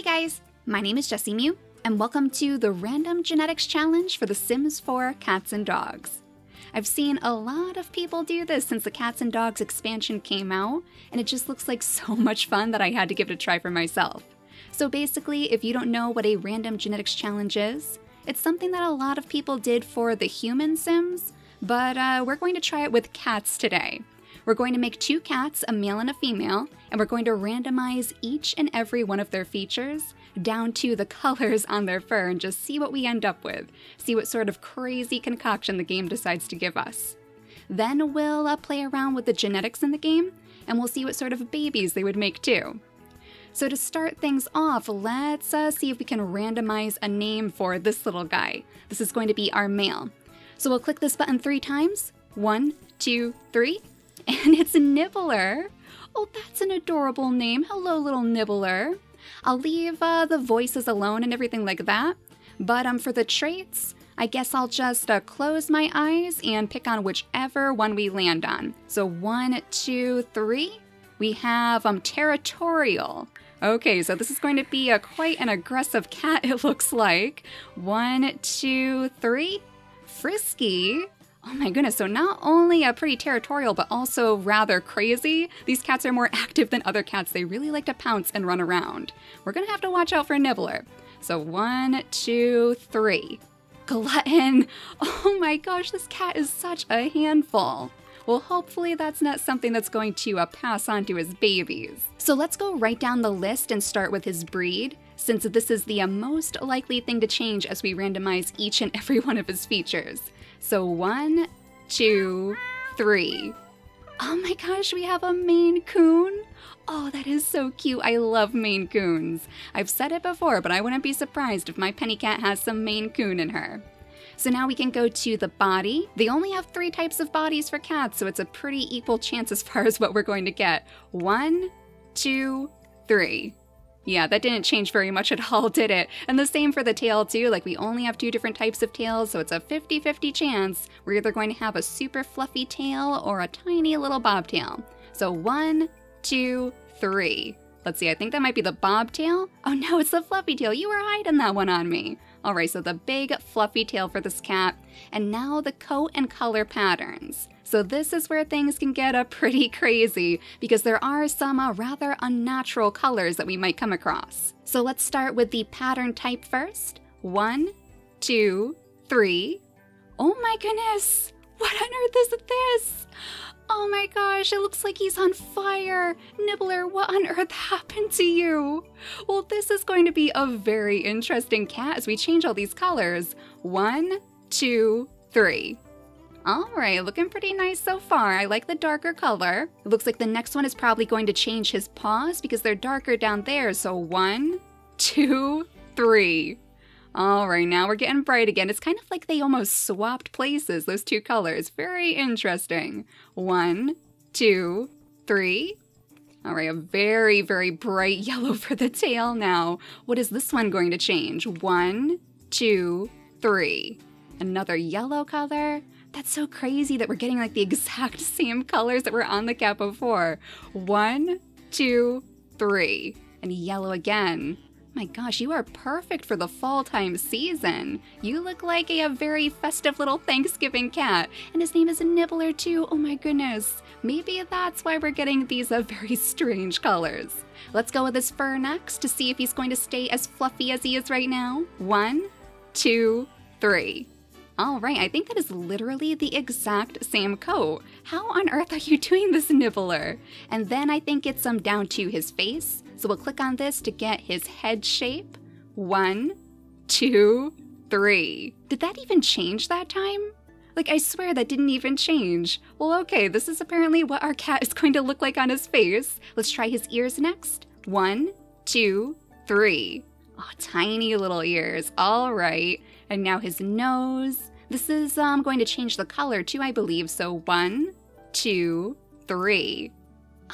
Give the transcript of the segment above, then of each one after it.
guys, my name is JessiMew, and welcome to the Random Genetics Challenge for The Sims 4 Cats and Dogs. I've seen a lot of people do this since the Cats and Dogs expansion came out, and it just looks like so much fun that I had to give it a try for myself. So basically, if you don't know what a Random Genetics Challenge is, it's something that a lot of people did for the human Sims, but we're going to try it with cats today. We're going to make two cats, a male and a female, and we're going to randomize each and every one of their features down to the colors on their fur and just see what we end up with. See what sort of crazy concoction the game decides to give us. Then we'll play around with the genetics in the game, and we'll see what sort of babies they would make too. So to start things off, let's see if we can randomize a name for this little guy. This is going to be our male. So we'll click this button 3 times. 1, 2, 3. And it's Nibbler. Oh, that's an adorable name. Hello, little Nibbler. I'll leave the voices alone and everything like that. But for the traits, I guess I'll just close my eyes and pick on whichever one we land on. So 1, 2, 3. We have territorial. Okay, so this is going to be quite an aggressive cat, it looks like. 1, 2, 3. Frisky. Oh my goodness, so not only pretty territorial, but also rather crazy. These cats are more active than other cats. They really like to pounce and run around. We're gonna have to watch out for Nibbler. So 1, 2, 3. Glutton. Oh my gosh, this cat is such a handful. Well, hopefully that's not something that's going to pass on to his babies. So let's go right down the list and start with his breed, since this is the most likely thing to change as we randomize each and every one of his features. So 1, 2, 3. Oh my gosh, we have a Maine Coon. Oh, that is so cute. I love Maine Coons. I've said it before, but I wouldn't be surprised if my penny cat has some Maine Coon in her. So now we can go to the body. They only have 3 types of bodies for cats, so it's a pretty equal chance as far as what we're going to get. 1, 2, 3. Yeah, that didn't change very much at all, did it? And the same for the tail too, like we only have 2 different types of tails, so it's a 50-50 chance we're either going to have a super fluffy tail or a tiny little bobtail. So 1, 2, 3. Let's see, I think that might be the bobtail. Oh no, it's the fluffy tail. You were hiding that one on me. All right, so the big fluffy tail for this cat. And now the coat and color patterns. So this is where things can get pretty crazy because there are some rather unnatural colors that we might come across. So let's start with the pattern type first. 1, 2, 3. Oh my goodness, what on earth is this? Oh my gosh, it looks like he's on fire. Nibbler, what on earth happened to you? Well, this is going to be a very interesting cat as we change all these colors. 1, 2, 3. All right, looking pretty nice so far. I like the darker color. It looks like the next one is probably going to change his paws because they're darker down there. So 1, 2, 3. All right, now we're getting bright again. It's kind of like they almost swapped places, those 2 colors. Very interesting. 1, 2, 3. All right, a very, very bright yellow for the tail now. What is this one going to change? 1, 2, 3. Another yellow color. That's so crazy that we're getting like the exact same colors that were on the cat before. 1, 2, 3. And yellow again. My gosh, you are perfect for the fall time season. You look like a very festive little Thanksgiving cat. And his name is Nibbler too. Oh my goodness. Maybe that's why we're getting these very strange colors. Let's go with his fur next to see if he's going to stay as fluffy as he is right now. 1, 2, 3. All right, I think that is literally the exact same coat. How on earth are you doing this, Nibbler? And then I think it's down to his face. So we'll click on this to get his head shape. 1, 2, 3. Did that even change that time? Like, I swear that didn't even change. Well, okay, this is apparently what our cat is going to look like on his face. Let's try his ears next. 1, 2, 3. Oh, tiny little ears. All right. And now his nose. This is going to change the color too, I believe. So 1, 2, 3.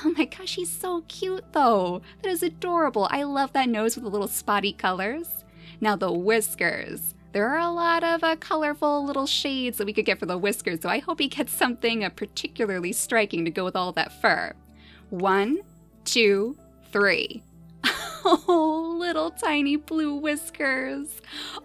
Oh my gosh, he's so cute though. That is adorable. I love that nose with the little spotty colors. Now the whiskers. There are a lot of colorful little shades that we could get for the whiskers, so I hope he gets something particularly striking to go with all that fur. 1, 2, 3. Oh, little tiny blue Whiskers.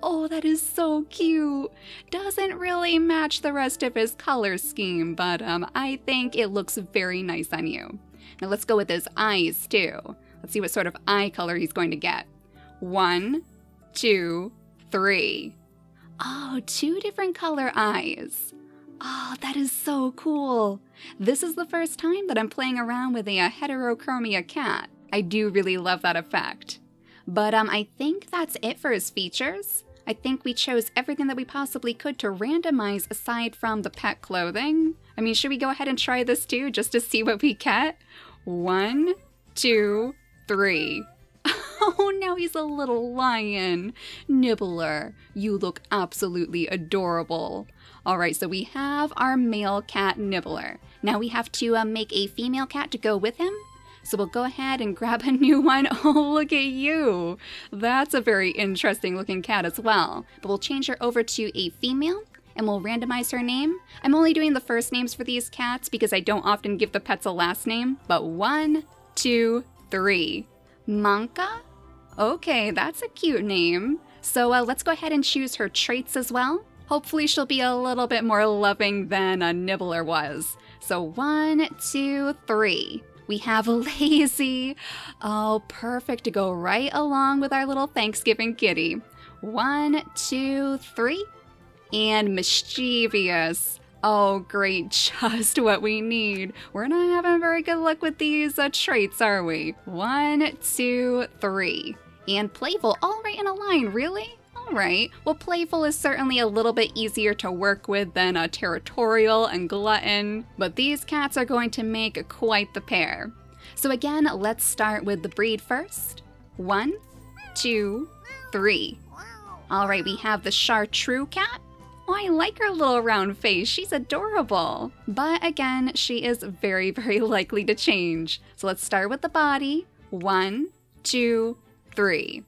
Oh, that is so cute. Doesn't really match the rest of his color scheme, but I think it looks very nice on you. Now let's go with his eyes too. Let's see what sort of eye color he's going to get. 1, 2, 3. Oh, 2 different color eyes. Oh, that is so cool. This is the first time that I'm playing around with a heterochromia cat. I do really love that effect. But I think that's it for his features. I think we chose everything that we possibly could to randomize aside from the pet clothing. I mean, should we go ahead and try this too, just to see what we get? 1, 2, 3. Oh, now he's a little lion. Nibbler, you look absolutely adorable. Alright, so we have our male cat Nibbler. Now we have to make a female cat to go with him. So we'll go ahead and grab a new one. Oh, look at you. That's a very interesting looking cat as well. But we'll change her over to a female and we'll randomize her name. I'm only doing the first names for these cats because I don't often give the pets a last name. But 1, 2, 3. Manka? Okay, that's a cute name. So let's go ahead and choose her traits as well. Hopefully she'll be a little bit more loving than a Nibbler was. So 1, 2, 3. We have lazy. Oh, perfect to go right along with our little Thanksgiving kitty. 1, 2, 3. And mischievous. Oh, great, just what we need. We're not having very good luck with these traits, are we? 1, 2, 3. And playful, all right in a line, really? Alright, well playful is certainly a little bit easier to work with than a territorial and glutton, but these cats are going to make quite the pair. So again, let's start with the breed first. 1, 2, 3. Alright, we have the Chartreux cat. Oh, I like her little round face, she's adorable. But again, she is very, very likely to change. So let's start with the body. 1, 2, 3.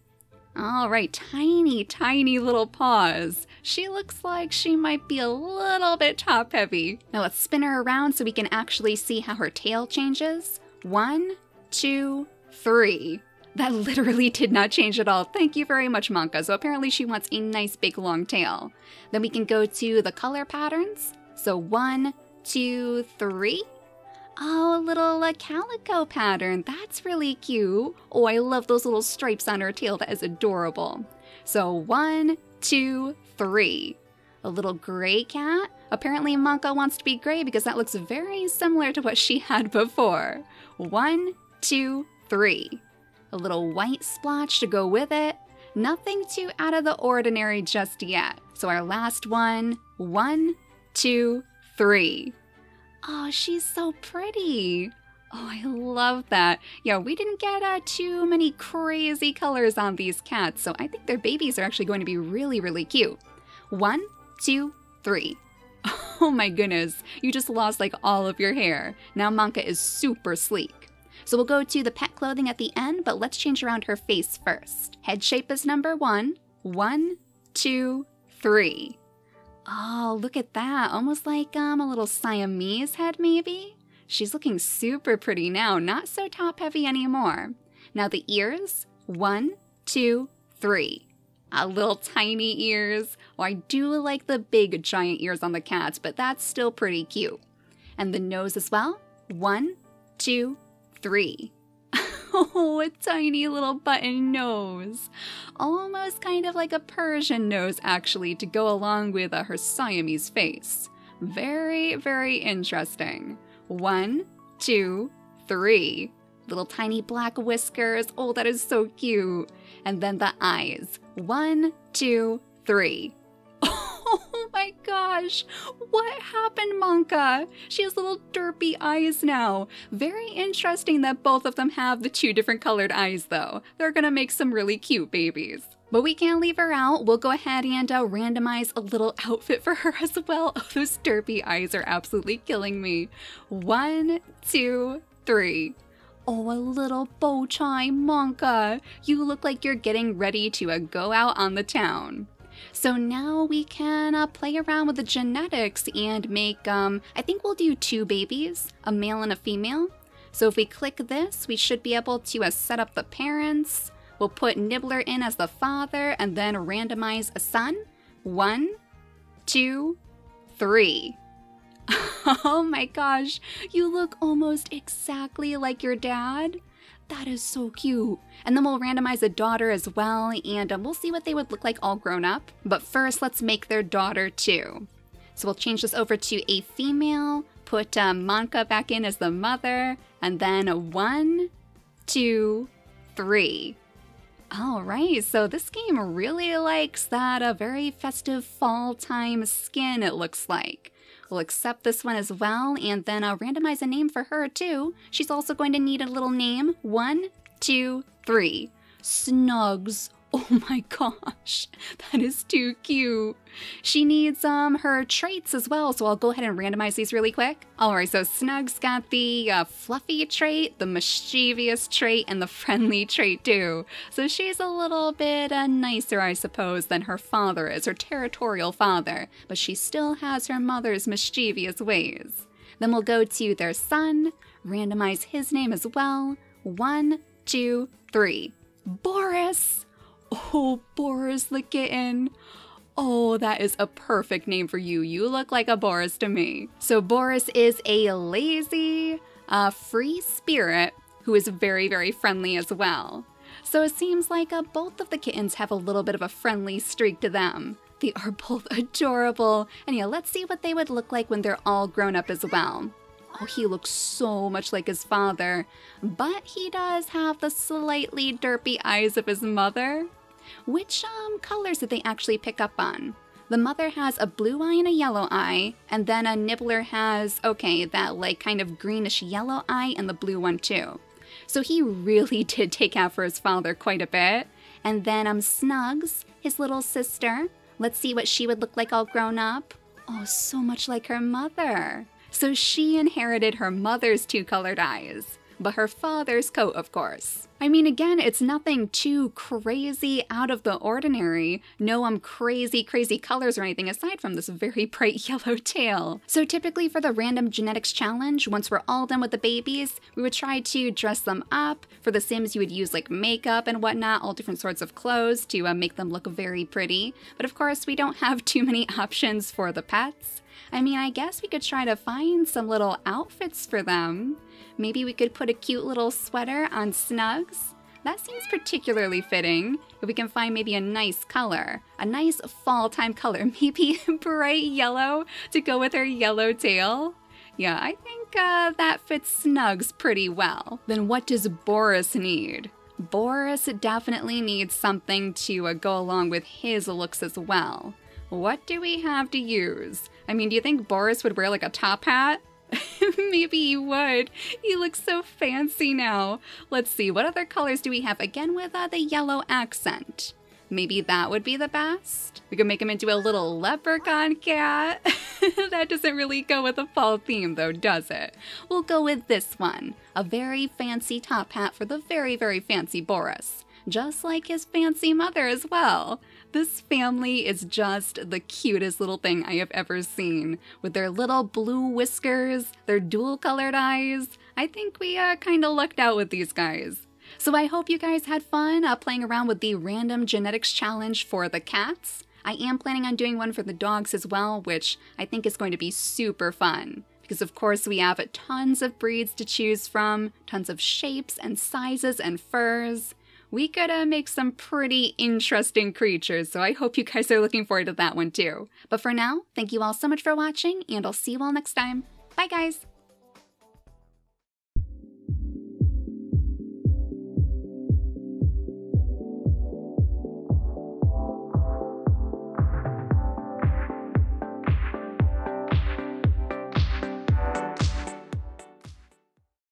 All right, tiny, tiny little paws. She looks like she might be a little bit top heavy. Now let's spin her around so we can actually see how her tail changes. 1, 2, 3. That literally did not change at all. Thank you very much, Manka. So apparently she wants a nice big long tail. Then we can go to the color patterns. So 1, 2, 3. Oh, a little calico pattern. That's really cute. Oh, I love those little stripes on her tail. That is adorable. So 1, 2, 3. A little gray cat. Apparently Manka wants to be gray because that looks very similar to what she had before. 1, 2, 3. A little white splotch to go with it. Nothing too out of the ordinary just yet. So our last one. 1, 2, 3. Oh, she's so pretty. Oh, I love that. Yeah, we didn't get too many crazy colors on these cats, so I think their babies are actually going to be really, really cute. 1, 2, 3. Oh my goodness, you just lost like all of your hair. Now Manka is super sleek. So we'll go to the pet clothing at the end, but let's change around her face first. Head shape is number 1. 1, 2, 3. Oh, look at that. Almost like a little Siamese head, maybe? She's looking super pretty now, not so top heavy anymore. Now the ears, 1, 2, 3. Little tiny ears. Oh, I do like the big giant ears on the cats, but that's still pretty cute. And the nose as well, 1, 2, 3. Oh, a tiny little button nose. Almost kind of like a Persian nose, actually, to go along with her Siamese face. Very, very interesting. 1, 2, 3. Little tiny black whiskers. Oh, that is so cute. And then the eyes. 1, 2, 3. Oh my gosh, what happened, Manka? She has little derpy eyes now. Very interesting that both of them have the 2 different colored eyes though. They're gonna make some really cute babies. But we can't leave her out. We'll go ahead and randomize a little outfit for her as well. Oh, those derpy eyes are absolutely killing me. 1, 2, 3. Oh, a little bow tie, Manka. You look like you're getting ready to go out on the town. So now we can play around with the genetics and make, I think we'll do 2 babies, a male and a female. So if we click this, we should be able to set up the parents. We'll put Nibbler in as the father and then randomize a son. 1, 2, 3. Oh my gosh, you look almost exactly like your dad. That is so cute. And then we'll randomize a daughter as well, and we'll see what they would look like all grown up. But first, let's make their daughter too. So we'll change this over to a female, put Monka back in as the mother, and then 1, 2, 3. All right, so this game really likes that very festive fall time skin, it looks like. We'll accept this one as well, and then randomize a name for her too. She's also going to need a little name. 1, 2, 3. Snugs. Oh my gosh, that is too cute. She needs her traits as well, so I'll go ahead and randomize these really quick. Alright, so Snug's got the fluffy trait, the mischievous trait, and the friendly trait too. So she's a little bit nicer, I suppose, than her father is, her territorial father, but she still has her mother's mischievous ways. Then we'll go to their son, randomize his name as well. 1, 2, 3. Boris! Oh, Boris the kitten. Oh, that is a perfect name for you. You look like a Boris to me. So Boris is a lazy, free spirit who is very, very friendly as well. So it seems like both of the kittens have a little bit of a friendly streak to them. They are both adorable. And yeah, let's see what they would look like when they're all grown up as well. Oh, he looks so much like his father, but he does have the slightly derpy eyes of his mother. Which colors did they actually pick up on? The mother has a blue eye and a yellow eye, and then a Nibbler has, okay, that like kind of greenish yellow eye and the blue one too. So he really did take after his father quite a bit. And then Snugs, his little sister. Let's see what she would look like all grown up. Oh, so much like her mother. So she inherited her mother's two colored eyes, but her father's coat, of course. I mean, again, it's nothing too crazy out of the ordinary. No crazy colors or anything aside from this very bright yellow tail. So typically for the random genetics challenge, once we're all done with the babies, we would try to dress them up. For the Sims, you would use like makeup and whatnot, all different sorts of clothes to make them look very pretty. But of course, we don't have too many options for the pets. I mean, I guess we could try to find some little outfits for them. Maybe we could put a cute little sweater on Snugs. That seems particularly fitting. If we can find maybe a nice color, a nice fall time color, maybe bright yellow to go with her yellow tail. Yeah, I think that fits Snugs pretty well. Then what does Boris need? Boris definitely needs something to go along with his looks as well. What do we have to use? I mean, do you think Boris would wear like a top hat? Maybe he would. He looks so fancy now. Let's see, what other colors do we have? Again with the yellow accent. Maybe that would be the best. We could make him into a little leprechaun cat. That doesn't really go with the fall theme though, does it? We'll go with this one. A very fancy top hat for the very, very fancy Boris. Just like his fancy mother as well. This family is just the cutest little thing I have ever seen. With their little blue whiskers, their dual-colored eyes. I think we kind of lucked out with these guys. So I hope you guys had fun playing around with the random genetics challenge for the cats. I am planning on doing one for the dogs as well, which I think is going to be super fun. Because of course we have tons of breeds to choose from, tons of shapes and sizes and furs. We could make some pretty interesting creatures, so I hope you guys are looking forward to that one too. But for now, thank you all so much for watching, and I'll see you all next time. Bye guys!